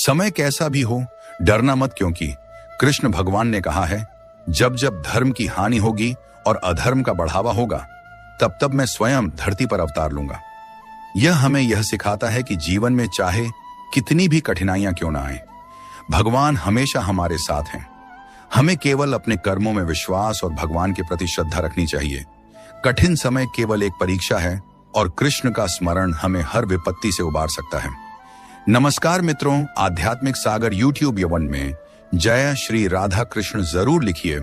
समय कैसा भी हो, डरना मत, क्योंकि कृष्ण भगवान ने कहा है, जब जब धर्म की हानि होगी और अधर्म का बढ़ावा होगा, तब तब मैं स्वयं धरती पर अवतार लूंगा। यह हमें यह सिखाता है कि जीवन में चाहे कितनी भी कठिनाइयां क्यों ना आए, भगवान हमेशा हमारे साथ हैं। हमें केवल अपने कर्मों में विश्वास और भगवान के प्रति श्रद्धा रखनी चाहिए। कठिन समय केवल एक परीक्षा है और कृष्ण का स्मरण हमें हर विपत्ति से उबार सकता है। नमस्कार मित्रों, आध्यात्मिक सागर यूट्यूब यवन में जय श्री राधा कृष्ण जरूर लिखिए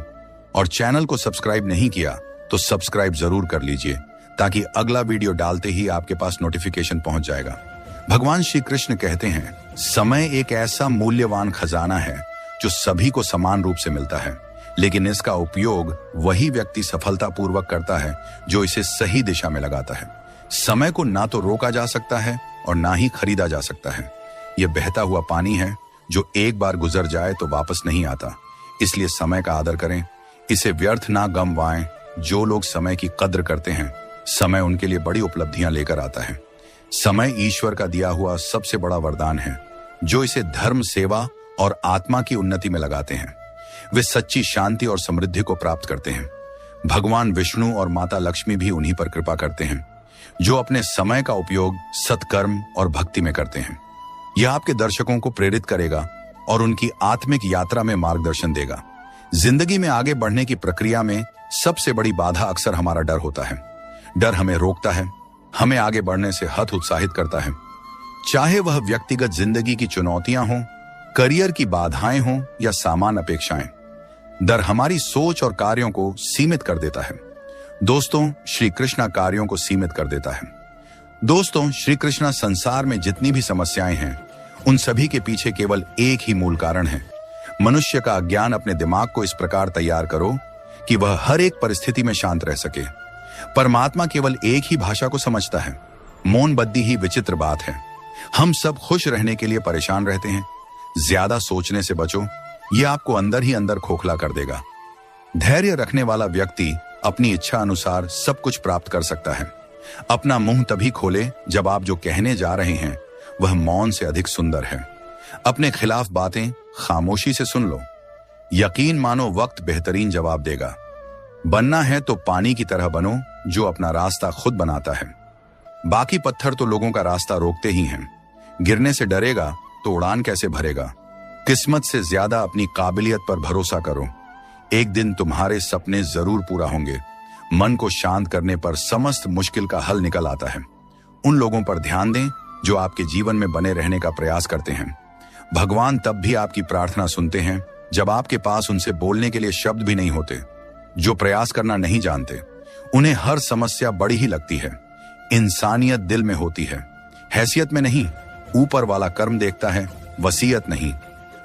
और चैनल को सब्सक्राइब नहीं किया तो सब्सक्राइब जरूर कर लीजिए, ताकि अगला वीडियो डालते ही आपके पास नोटिफिकेशन पहुंच जाएगा। भगवान श्री कृष्ण कहते हैं, समय एक ऐसा मूल्यवान खजाना है जो सभी को समान रूप से मिलता है, लेकिन इसका उपयोग वही व्यक्ति सफलतापूर्वक करता है जो इसे सही दिशा में लगाता है। समय को ना तो रोका जा सकता है और ना ही खरीदा जा सकता है। यह बहता हुआ पानी है जो एक बार गुजर जाए तो वापस नहीं आता। इसलिए समय का आदर करें, इसे व्यर्थ ना गंवाएं। जो लोग समय की कद्र करते हैं, समय उनके लिए बड़ी उपलब्धियां लेकर आता है। समय ईश्वर का दिया हुआ सबसे बड़ा वरदान है। जो इसे धर्म, सेवा और आत्मा की उन्नति में लगाते हैं, वे सच्ची शांति और समृद्धि को प्राप्त करते हैं। भगवान विष्णु और माता लक्ष्मी भी उन्हीं पर कृपा करते हैं, जो अपने समय का उपयोग सत्कर्म और भक्ति में करते हैं। यह आपके दर्शकों को प्रेरित करेगा और उनकी आत्मिक यात्रा में मार्गदर्शन देगा। जिंदगी में आगे बढ़ने की प्रक्रिया में सबसे बड़ी बाधा अक्सर हमारा डर होता है। डर हमें रोकता है, हमें आगे बढ़ने से हतोत्साहित करता है। चाहे वह व्यक्तिगत जिंदगी की चुनौतियां हों, करियर की बाधाएं हों या सामान्य अपेक्षाएं, डर हमारी सोच और कार्यों को सीमित कर देता है। दोस्तों, श्री कृष्ण कार्यों को सीमित कर देता है। दोस्तों, श्री कृष्ण संसार में जितनी भी समस्याएं हैं, उन सभी के पीछे केवल एक ही मूल कारण है। मनुष्य का अज्ञान। अपने दिमाग को इस प्रकार तैयार करो कि वह हर एक परिस्थिति में शांत रह सके। परमात्मा केवल एक ही भाषा को समझता है। मौन बद्दी ही विचित्र बात है। हम सब खुश रहने के लिए परेशान रहते हैं। ज्यादा सोचने से बचो, यह आपको अंदर ही अंदर खोखला कर देगा। धैर्य रखने वाला व्यक्ति अपनी इच्छा अनुसार सब कुछ प्राप्त कर सकता है। अपना मुंह तभी खोले जब आप जो कहने जा रहे हैं वह मौन से अधिक सुंदर है। अपने खिलाफ बातें खामोशी से सुन लो। यकीन मानो, वक्त बेहतरीन जवाब देगा। बनना है तो पानी की तरह बनो, जो अपना रास्ता खुद बनाता है। बाकी पत्थर तो लोगों का रास्ता रोकते ही हैं। गिरने से डरेगा तो उड़ान कैसे भरेगा। किस्मत से ज्यादा अपनी काबिलियत पर भरोसा करो। एक दिन तुम्हारे सपने जरूर पूरा होंगे। मन को शांत करने पर समस्त मुश्किल का हल निकल आता है। उन लोगों पर ध्यान दें जो आपके जीवन में बने रहने का प्रयास करते हैं। भगवान तब भी आपकी प्रार्थना सुनते हैं जब आपके पास उनसे बोलने के लिए शब्द भी नहीं होते। जो प्रयास करना नहीं जानते, उन्हें हर समस्या बड़ी ही लगती है। इंसानियत दिल में होती है, हैसियत में नहीं। ऊपर वाला कर्म देखता है, वसीयत नहीं।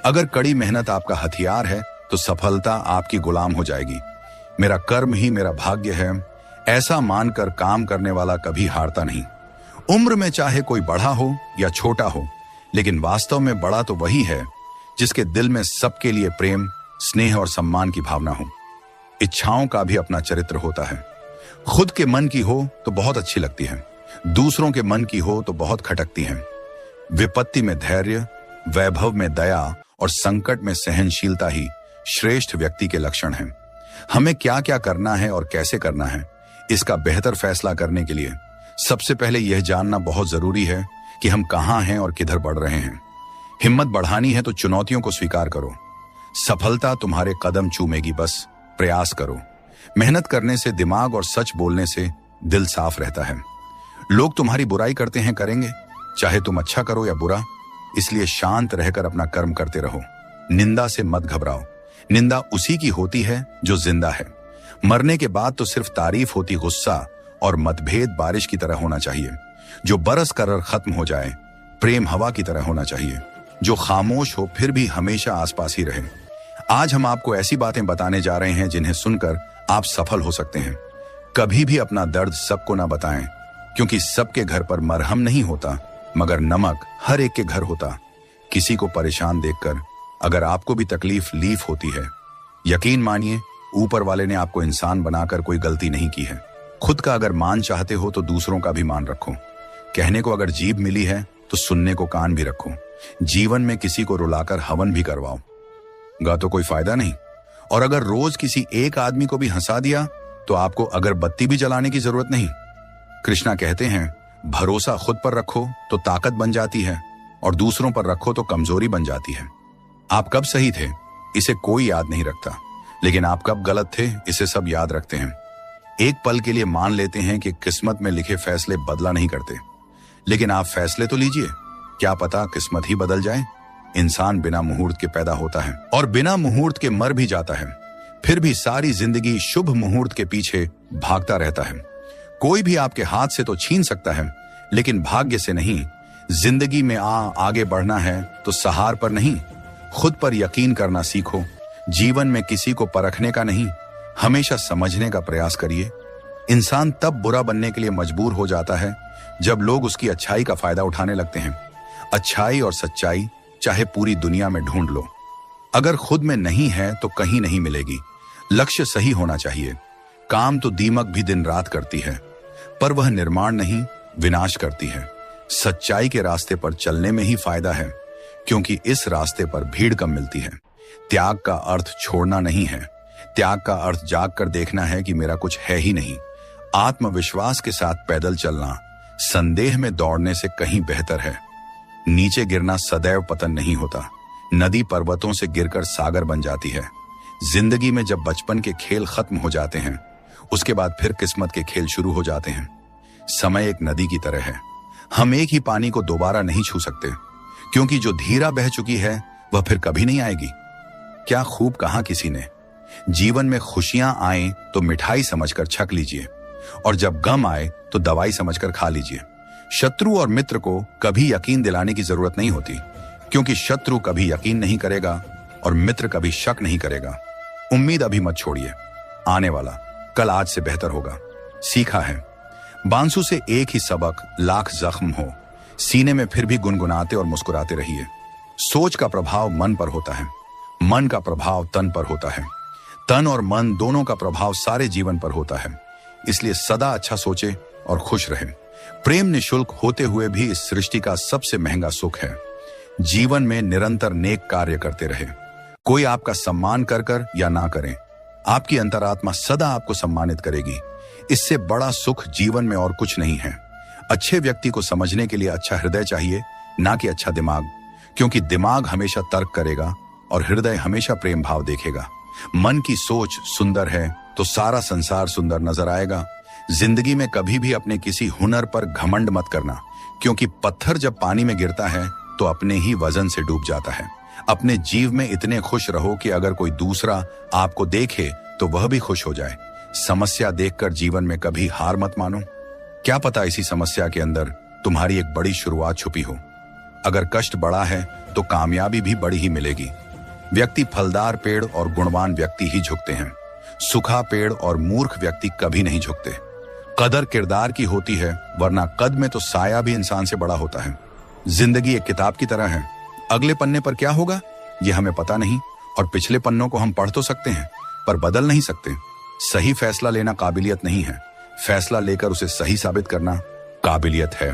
अगर कड़ी मेहनत आपका हथियार है तो सफलता आपकी गुलाम हो जाएगी। मेरा कर्म ही मेरा भाग्य है, ऐसा मानकर काम करने वाला कभी हारता नहीं। उम्र में चाहे कोई बड़ा हो या छोटा हो, लेकिन वास्तव में बड़ा तो वही है जिसके दिल में सबके लिए प्रेम, स्नेह और सम्मान की भावना हो। इच्छाओं का भी अपना चरित्र होता है। खुद के मन की हो तो बहुत अच्छी लगती है, दूसरों के मन की हो तो बहुत खटकती है। विपत्ति में धैर्य, वैभव में दया और संकट में सहनशीलता ही श्रेष्ठ व्यक्ति के लक्षण हैं। हमें क्या क्या करना है और कैसे करना है, इसका बेहतर फैसला करने के लिए सबसे पहले यह जानना बहुत जरूरी है कि हम कहां हैं और किधर बढ़ रहे हैं। हिम्मत बढ़ानी है तो चुनौतियों को स्वीकार करो। सफलता तुम्हारे कदम चूमेगी, बस प्रयास करो। मेहनत करने से दिमाग और सच बोलने से दिल साफ रहता है। लोग तुम्हारी बुराई करते हैं, करेंगे, चाहे तुम अच्छा करो या बुरा। इसलिए शांत रहकर अपना कर्म करते रहो। निंदा से मत घबराओ। निंदा उसी की होती है जो जिंदा है। मरने के बाद तो सिर्फ तारीफ होती। गुस्सा और मतभेद बारिश की तरह होना चाहिए, जो बरस कर खत्म हो जाए। प्रेम हवा की तरह होना चाहिए, जो खामोश हो फिर भी हमेशा आसपास ही रहे। आज हम आपको ऐसी बातें बताने जा रहे हैं जिन्हें सुनकर आप सफल हो सकते हैं। कभी भी अपना दर्द सबको ना बताएं, क्योंकि सबके घर पर मरहम नहीं होता, मगर नमक हर एक के घर होता। किसी को परेशान देखकर अगर आपको भी तकलीफ लीफ होती है, यकीन मानिए, ऊपर वाले ने आपको इंसान बनाकर कोई गलती नहीं की है। खुद का अगर मान चाहते हो तो दूसरों का भी मान रखो। कहने को अगर जीभ मिली है तो सुनने को कान भी रखो। जीवन में किसी को रुलाकर हवन भी करवाओ गा तो कोई फायदा नहीं। और अगर रोज किसी एक आदमी को भी हंसा दिया तो आपको अगरबत्ती भी जलाने की जरूरत नहीं। कृष्णा कहते हैं, भरोसा खुद पर रखो तो ताकत बन जाती है और दूसरों पर रखो तो कमजोरी बन जाती है। आप कब सही थे इसे कोई याद नहीं रखता, लेकिन आप कब गलत थे इसे सब याद रखते हैं। एक पल के लिए मान लेते हैं कि किस्मत में लिखे फैसले बदला नहीं करते, लेकिन आप फैसले तो लीजिए, क्या पता किस्मत ही बदल जाए। इंसान बिना मुहूर्त के पैदा होता है और बिना मुहूर्त के मर भी जाता है, फिर भी सारी जिंदगी शुभ मुहूर्त के पीछे भागता रहता है। कोई भी आपके हाथ से तो छीन सकता है, लेकिन भाग्य से नहीं। जिंदगी में आगे बढ़ना है तो सहार पर नहीं, खुद पर यकीन करना सीखो। जीवन में किसी को परखने का नहीं, हमेशा समझने का प्रयास करिए। इंसान तब बुरा बनने के लिए मजबूर हो जाता है जब लोग उसकी अच्छाई का फायदा उठाने लगते हैं। अच्छाई और सच्चाई चाहे पूरी दुनिया में ढूंढ लो, अगर खुद में नहीं है तो कहीं नहीं मिलेगी। लक्ष्य सही होना चाहिए। काम तो दीमक भी दिन रात करती है, पर वह निर्माण नहीं विनाश करती है। सच्चाई के रास्ते पर चलने में ही फायदा है, क्योंकि इस रास्ते पर भीड़ कम मिलती है। त्याग का अर्थ छोड़ना नहीं है, त्याग का अर्थ जाग कर देखना है कि मेरा कुछ है ही नहीं। आत्मविश्वास के साथ पैदल चलना संदेह में दौड़ने से कहीं बेहतर है। नीचे गिरना सदैव पतन नहीं होता। नदी पर्वतों से गिरकर सागर बन जाती है। जिंदगी में जब बचपन के खेल खत्म हो जाते हैं, उसके बाद फिर किस्मत के खेल शुरू हो जाते हैं। समय एक नदी की तरह है, हम एक ही पानी को दोबारा नहीं छू सकते, क्योंकि जो धीरा बह चुकी है वह फिर कभी नहीं आएगी। क्या खूब कहा किसी ने, जीवन में खुशियां आए तो मिठाई समझकर छक लीजिए, और जब गम आए तो दवाई समझकर खा लीजिए। शत्रु और मित्र को कभी यकीन दिलाने की जरूरत नहीं होती, क्योंकि शत्रु कभी यकीन नहीं करेगा और मित्र कभी शक नहीं करेगा। उम्मीद अभी मत छोड़िए, आने वाला कल आज से बेहतर होगा। सीखा है, बांसु से एक ही सबक लाख जख्म हो, सीने में फिर भी गुनगुनाते और मुस्कुराते रहिए। सोच का प्रभाव मन पर होता है, मन का प्रभाव तन पर होता है, तन और मन दोनों का प्रभाव सारे जीवन पर होता है। इसलिए सदा अच्छा सोचे और खुश रहे। प्रेम निशुल्क होते हुए भी इस सृष्टि का सबसे महंगा सुख है। जीवन में निरंतर नेक कार्य करते रहे। कोई आपका सम्मान कर कर या ना करे, आपकी अंतरात्मा सदा आपको सम्मानित करेगी। इससे बड़ा सुख जीवन में और कुछ नहीं है। अच्छे व्यक्ति को समझने के लिए अच्छा हृदय चाहिए, ना कि अच्छा दिमाग, क्योंकि दिमाग हमेशा तर्क करेगा और हृदय हमेशा प्रेम भाव देखेगा। मन की सोच सुंदर है तो सारा संसार सुंदर नजर आएगा। जिंदगी में कभी भी अपने किसी हुनर पर घमंड मत करना, क्योंकि पत्थर जब पानी में गिरता है तो अपने ही वजन से डूब जाता है। अपने जीव में इतने खुश रहो कि अगर कोई दूसरा आपको देखे तो वह भी खुश हो जाए। समस्या देखकर जीवन में कभी हार मत मानो, क्या पता इसी समस्या के अंदर तुम्हारी एक बड़ी शुरुआत छुपी हो। अगर कष्ट बड़ा है तो कामयाबी भी बड़ी ही मिलेगी। व्यक्ति फलदार पेड़ और गुणवान व्यक्ति ही झुकते हैं, सूखा पेड़ और मूर्ख व्यक्ति कभी नहीं झुकते। कदर किरदार की होती है, वरना कद में तो साया भी इंसान से बड़ा होता है। जिंदगी एक किताब की तरह है, अगले पन्ने पर क्या होगा ये हमें पता नहीं, और पिछले पन्नों को हम पढ़ तो सकते हैं पर बदल नहीं सकते। सही फैसला लेना काबिलियत नहीं है, फैसला लेकर उसे सही साबित करना काबिलियत है।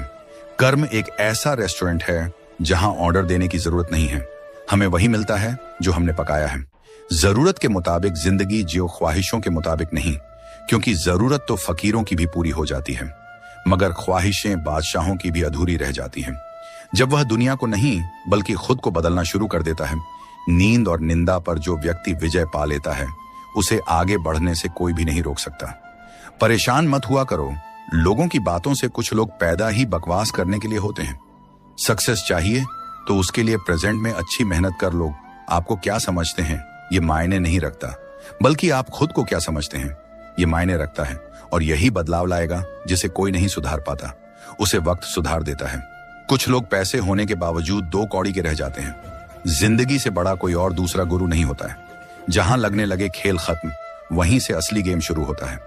कर्म एक ऐसा रेस्टोरेंट है जहां ऑर्डर देने की जरूरत नहीं है, हमें वही मिलता है जो हमने पकाया है। जरूरत के मुताबिक जिंदगी जियो, ख्वाहिशों के मुताबिक नहीं, क्योंकि जरूरत तो फकीरों की भी पूरी हो जाती है, मगर ख्वाहिशें बादशाहों की भी अधूरी रह जाती हैं। जब वह दुनिया को नहीं बल्कि खुद को बदलना शुरू कर देता है। नींद और निंदा पर जो व्यक्ति विजय पा लेता है, उसे आगे बढ़ने से कोई भी नहीं रोक सकता। परेशान मत हुआ करो, लोगों की बातों से कुछ लोग पैदा ही बकवास करने के लिए होते हैं। सक्सेस चाहिए तो उसके लिए प्रेजेंट में अच्छी मेहनत कर लो। आपको क्या समझते हैं ये मायने नहीं रखता, बल्कि आप खुद को क्या समझते हैं ये मायने रखता है। और यही बदलाव लाएगा जिसे कोई नहीं सुधार पाता, उसे वक्त सुधार देता है। कुछ लोग पैसे होने के बावजूद दो कौड़ी के रह जाते हैं। जिंदगी से बड़ा कोई और दूसरा गुरु नहीं होता है। जहां लगने लगे खेल खत्म, वहीं से असली गेम शुरू होता है।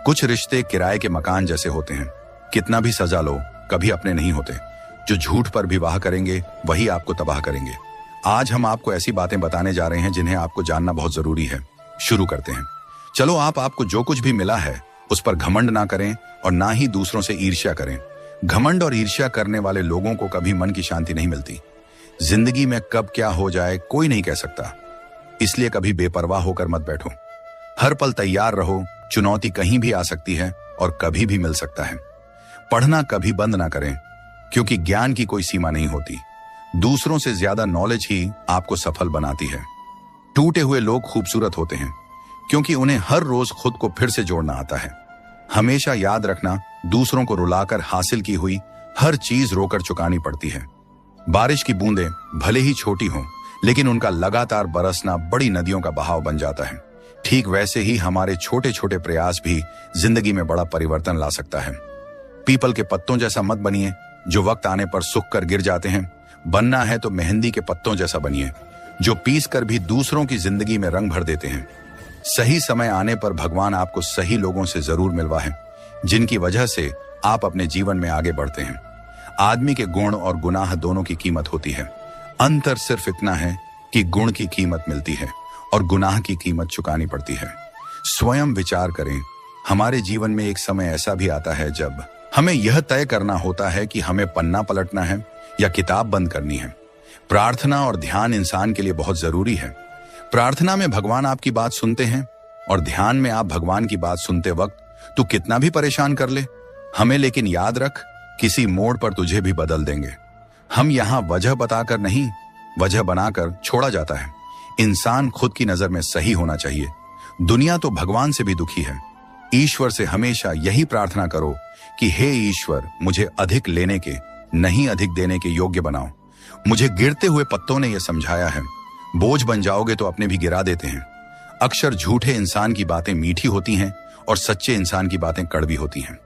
कुछ रिश्ते किराए के मकान जैसे होते हैं, कितना भी सजा लो कभी अपने नहीं होते। जो झूठ पर भी वाह करेंगे वही आपको तबाह करेंगे। आज हम आपको ऐसी बातें बताने जा रहे हैं जिन्हें आपको जानना बहुत जरूरी है। शुरू करते हैं। चलो, आपको जो कुछ भी मिला है उस पर घमंड ना करें और ना ही दूसरों से ईर्ष्या करें। घमंड और ईर्ष्या करने वाले लोगों को कभी मन की शांति नहीं मिलती। जिंदगी में कब क्या हो जाए कोई नहीं कह सकता, इसलिए कभी बेपरवाह होकर मत बैठो। हर पल तैयार रहो, चुनौती कहीं भी आ सकती है और कभी भी मिल सकता है। पढ़ना कभी बंद ना करें, क्योंकि ज्ञान की कोई सीमा नहीं होती। दूसरों से ज्यादा नॉलेज ही आपको सफल बनाती है। टूटे हुए लोग खूबसूरत होते हैं, क्योंकि उन्हें हर रोज खुद को फिर से जोड़ना आता है। हमेशा याद रखना, दूसरों को रुलाकर हासिल की हुई हर चीज रोकर चुकानी पड़ती है। बारिश की बूंदें भले ही छोटी हों, लेकिन उनका लगातार बरसना बड़ी नदियों का बहाव बन जाता है। ठीक वैसे ही हमारे छोटे छोटे प्रयास भी जिंदगी में बड़ा परिवर्तन ला सकता है। पीपल के पत्तों जैसा मत बनिए, जो वक्त आने पर सूख कर गिर जाते हैं। बनना है तो मेहंदी के पत्तों जैसा बनिए, जो पीस कर भी दूसरों की जिंदगी में रंग भर देते हैं। सही समय आने पर भगवान आपको सही लोगों से जरूर मिलवाए, जिनकी वजह से आप अपने जीवन में आगे बढ़ते हैं। आदमी के गुण और गुनाह दोनों की कीमत होती है। अंतर सिर्फ इतना है कि गुण की कीमत मिलती है और गुनाह की कीमत चुकानी पड़ती है। स्वयं विचार करें, हमारे जीवन में एक समय ऐसा भी आता है जब हमें यह तय करना होता है कि हमें पन्ना पलटना है या किताब बंद करनी है। प्रार्थना और ध्यान इंसान के लिए बहुत जरूरी है। प्रार्थना में भगवान आपकी बात सुनते हैं और ध्यान में आप भगवान की बात सुनते वक्त तू कितना भी परेशान कर ले हमें, लेकिन याद रख, किसी मोड़ पर तुझे भी बदल देंगे। हम यहाँ वजह बताकर नहीं, वजह बनाकर छोड़ा जाता है। इंसान खुद की नजर में सही होना चाहिए। दुनिया तो भगवान से भी दुखी है। ईश्वर से हमेशा यही प्रार्थना करो कि हे ईश्वर, मुझे अधिक लेने के नहीं अधिक देने के योग्य बनाओ। मुझे गिरते हुए पत्तों ने यह समझाया है, बोझ बन जाओगे तो अपने भी गिरा देते हैं। अक्सर झूठे इंसान की बातें मीठी होती हैं और सच्चे इंसान की बातें कड़वी होती हैं।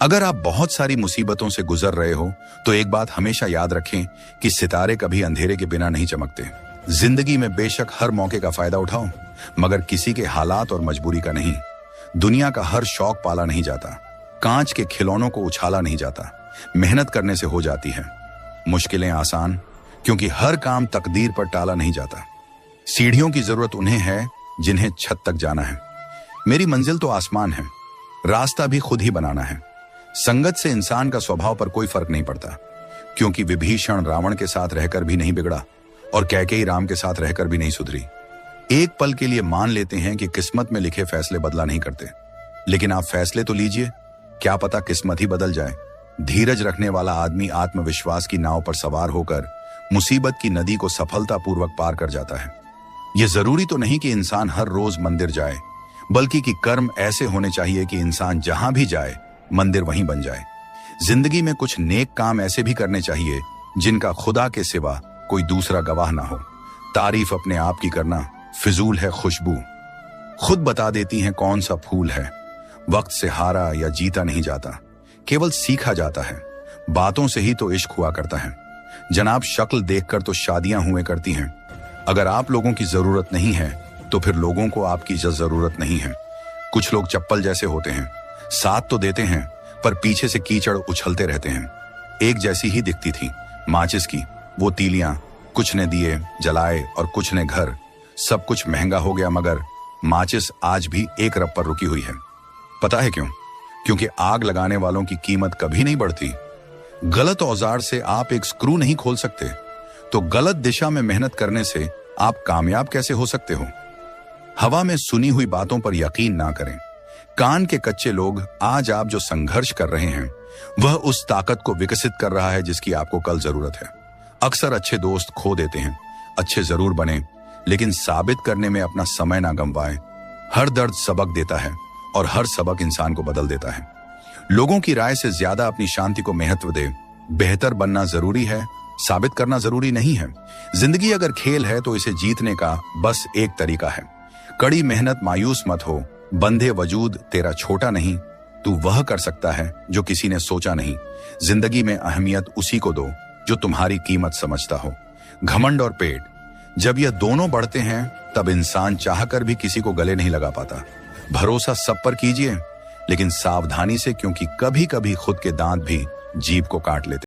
अगर आप बहुत सारी मुसीबतों से गुजर रहे हो तो एक बात हमेशा याद रखें कि सितारे कभी अंधेरे के बिना नहीं चमकते। जिंदगी में बेशक हर मौके का फायदा उठाओ, मगर किसी के हालात और मजबूरी का नहीं। दुनिया का हर शौक पाला नहीं जाता, कांच के खिलौनों को उछाला नहीं जाता। मेहनत करने से हो जाती है मुश्किलें आसान, क्योंकि हर काम तकदीर पर टाला नहीं जाता। सीढ़ियों की जरूरत उन्हें है जिन्हें छत तक जाना है। मेरी मंजिल तो आसमान है, रास्ता भी खुद ही बनाना है। संगत से इंसान का स्वभाव पर कोई फर्क नहीं पड़ता, क्योंकि विभीषण रावण के साथ रहकर भी नहीं बिगड़ा और कैकेयी राम के साथ रहकर भी नहीं सुधरी। एक पल के लिए मान लेते हैं कि किस्मत में लिखे फैसले बदला नहीं करते, लेकिन आप फैसले तो लीजिए, क्या पता किस्मत ही बदल जाए। धीरज रखने वाला आदमी आत्मविश्वास की नाव पर सवार होकर मुसीबत की नदी को सफलतापूर्वक पार कर जाता है। यह जरूरी तो नहीं कि इंसान हर रोज मंदिर जाए, बल्कि कि कर्म ऐसे होने चाहिए कि इंसान जहां भी जाए मंदिर वहीं बन जाए। जिंदगी में कुछ नेक काम ऐसे भी करने चाहिए जिनका खुदा के सिवा कोई दूसरा गवाह ना हो। तारीफ अपने आप की करना फिजूल है खुशबू, खुद बता देती हैं कौन सा फूल है। वक्त से हारा या जीता नहीं जाता, केवल सीखा जाता है। बातों से ही तो इश्क हुआ करता है जनाब, शक्ल देखकर तो शादियां हुए करती हैं। अगर आप लोगों की जरूरत नहीं है तो फिर लोगों को आपकी जरूरत नहीं है। कुछ लोग चप्पल जैसे होते हैं, साथ तो देते हैं पर पीछे से कीचड़ उछलते रहते हैं। एक जैसी ही दिखती थी माचिस की वो तीलियां, कुछ ने दिए जलाए और कुछ ने घर। सब कुछ महंगा हो गया, मगर माचिस आज भी एक रब पर रुकी हुई है। पता है क्यों? क्योंकि आग लगाने वालों की कीमत कभी नहीं बढ़ती। गलत औजार से आप एक स्क्रू नहीं खोल सकते, तो गलत दिशा में मेहनत करने से आप कामयाब कैसे हो सकते हो? हवा में सुनी हुई बातों पर यकीन ना करें। कान के कच्चे लोग आज आप जो संघर्ष कर रहे हैं वह उस ताकत को विकसित कर रहा है जिसकी आपको कल जरूरत है। अक्सर अच्छे दोस्त खो देते हैं। अच्छे जरूर बने, लेकिन साबित करने में अपना समय ना गंवाएं। हर दर्द सबक देता है और हर सबक इंसान को बदल देता है। लोगों की राय से ज्यादा अपनी शांति को महत्व दे। बेहतर बनना जरूरी है, साबित करना जरूरी नहीं है। जिंदगी अगर खेल है तो इसे जीतने का बस एक तरीका है। कड़ी मेहनत, मायूस मत हो। बंधे वजूद तेरा छोटा नहीं, तू वह कर सकता है जो किसी ने सोचा नहीं। जिंदगी में अहमियत उसी को दो जो तुम्हारी कीमत समझता हो। घमंड और पेट, जब यह दोनों बढ़ते हैं तब इंसान चाहकर भी किसी को गले नहीं लगा पाता। भरोसा सब पर कीजिए, लेकिन सावधानी से, क्योंकि कभी कभी खुद के दांत भी जीभ को काट लेते।